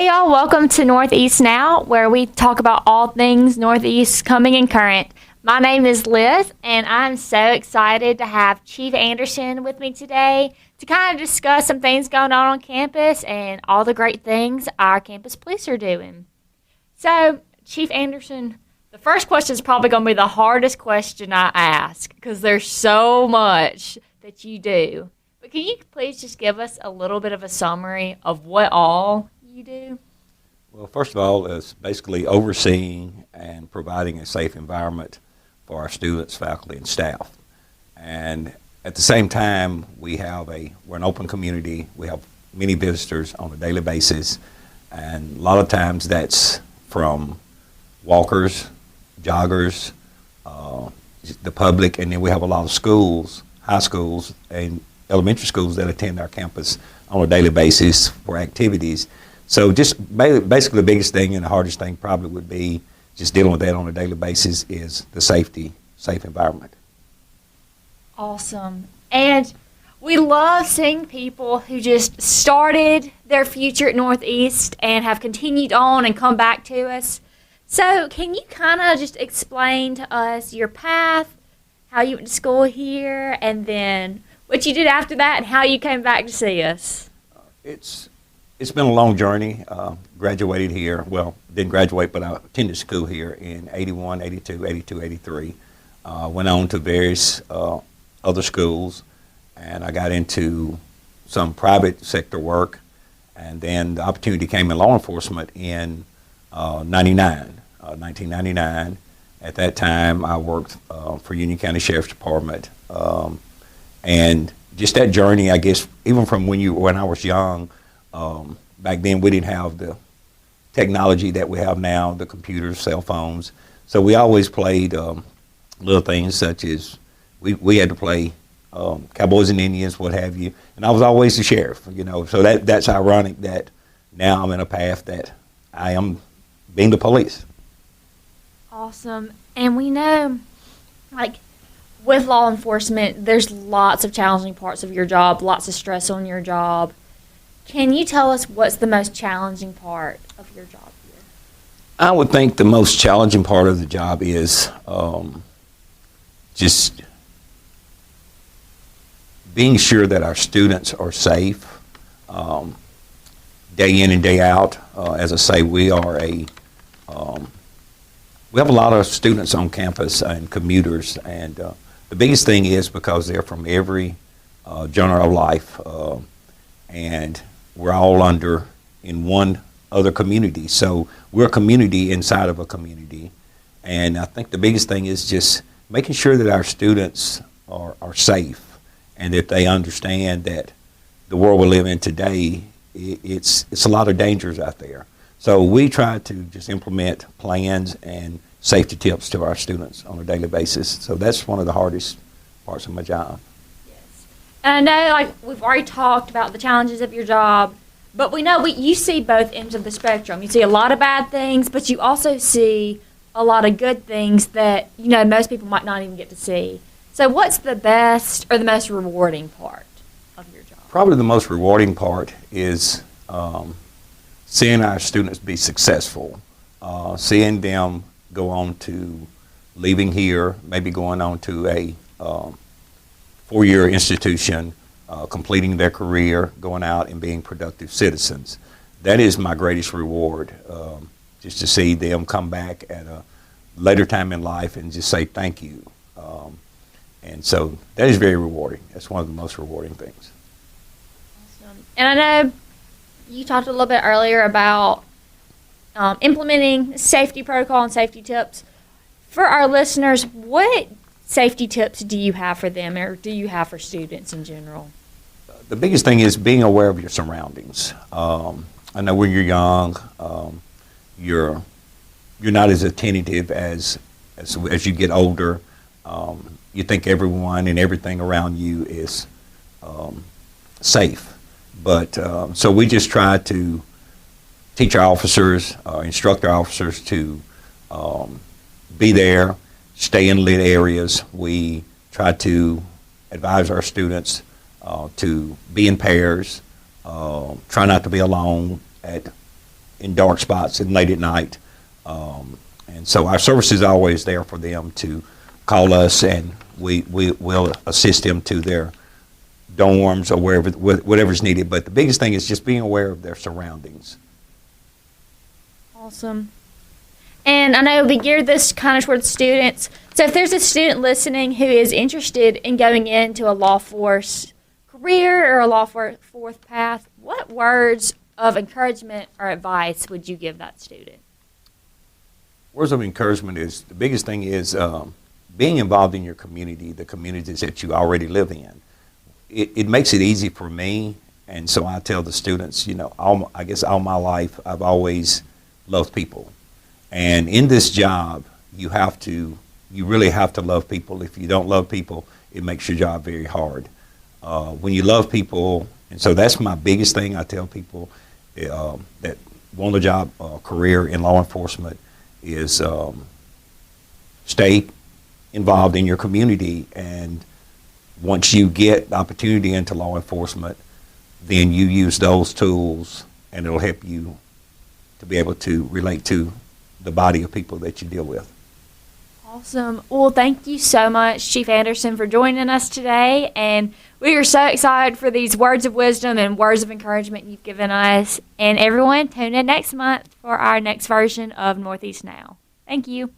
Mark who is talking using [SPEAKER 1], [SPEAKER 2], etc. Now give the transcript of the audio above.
[SPEAKER 1] Hey y'all, welcome to Northeast Now, where we talk about all things Northeast coming and current. My name is Liz, and I'm so excited to have Chief Anderson with me today to kind of discuss some things going on campus and all the great things our campus police are doing. So, Chief Anderson, the first question is probably going to be the hardest question I ask because there's so much that you do. But can you please just give us a little bit of a summary of what all you do?
[SPEAKER 2] Well, first of all, it's basically overseeing and providing a safe environment for our students, faculty, and staff. And at the same time, we're an open community. We have many visitors on a daily basis, and a lot of times that's from walkers, joggers, the public, and then we have a lot of schools, high schools, and elementary schools that attend our campus on a daily basis for activities. So just basically the biggest thing and the hardest thing probably would be just dealing with that on a daily basis is the safe environment.
[SPEAKER 1] Awesome. And we love seeing people who just started their future at Northeast and have continued on and come back to us. So can you kind of just explain to us your path, how you went to school here, and then what you did after that and how you came back to see us?
[SPEAKER 2] It's been a long journey. Graduated here. Well, didn't graduate, but I attended school here in 81, 82, 82, 83. Went on to various other schools, and I got into some private sector work, and then the opportunity came in law enforcement in 1999. At that time, I worked for Union County Sheriff's Department, and just that journey, I guess, even from when I was young. Back then, we didn't have the technology that we have now, the computers, cell phones. So we always played little things such as we had to play Cowboys and Indians, what have you. And I was always the sheriff, So that's ironic that now I'm in a path that I am being the police.
[SPEAKER 1] Awesome. And we know, with law enforcement, there's lots of challenging parts of your job, lots of stress on your job. Can you tell us what's the most challenging part of your job here?
[SPEAKER 2] I would think the most challenging part of the job is just being sure that our students are safe day in and day out. As I say, we have a lot of students on campus and commuters, and the biggest thing is because they're from every genre of life, and we're all in one other community. So we're a community inside of a community. And I think the biggest thing is just making sure that our students are safe and that they understand that the world we live in today, it's a lot of dangers out there. So we try to just implement plans and safety tips to our students on a daily basis. So that's one of the hardest parts of my job.
[SPEAKER 1] And I know, we've already talked about the challenges of your job, but we know you see both ends of the spectrum. You see a lot of bad things, but you also see a lot of good things that, most people might not even get to see. So what's the best or the most rewarding part of your job?
[SPEAKER 2] Probably the most rewarding part is seeing our students be successful, seeing them go on to leaving here, maybe going on to a four-year institution, completing their career, going out and being productive citizens. That is my greatest reward, just to see them come back at a later time in life and just say thank you. And so that is very rewarding. That's one of the most rewarding things.
[SPEAKER 1] Awesome. And I know you talked a little bit earlier about implementing safety protocol and safety tips. For our listeners, what safety tips do you have for them, or do you have for students in general?
[SPEAKER 2] The biggest thing is being aware of your surroundings. I know when you're young, you're not as attentive as you get older. You think everyone and everything around you is safe, but so we just try to teach our officers, instruct our officers to be there, stay in lit areas. We try to advise our students to be in pairs, try not to be alone in dark spots and late at night. And so our service is always there for them to call us, and we will assist them to their dorms or whatever's needed. But the biggest thing is just being aware of their surroundings.
[SPEAKER 1] Awesome. And I know we geared this kind of towards students. So if there's a student listening who is interested in going into a law force career or a law force path, what words of encouragement or advice would you give that student?
[SPEAKER 2] Words of encouragement is, the biggest thing is being involved in your community, the communities that you already live in. It makes it easy for me, and so I tell the students, you know, I guess all my life I've always loved people. And in this job, you really have to love people. If you don't love people, it makes your job very hard. When you love people, and so that's my biggest thing I tell people that want a job, career in law enforcement is stay involved in your community, and once you get the opportunity into law enforcement, then you use those tools and it'll help you to be able to relate to the body of people that you deal with.
[SPEAKER 1] Awesome. Well, thank you so much, Chief Anderson, for joining us today. And we are so excited for these words of wisdom and words of encouragement you've given us. And everyone, tune in next month for our next version of Northeast Now. Thank you.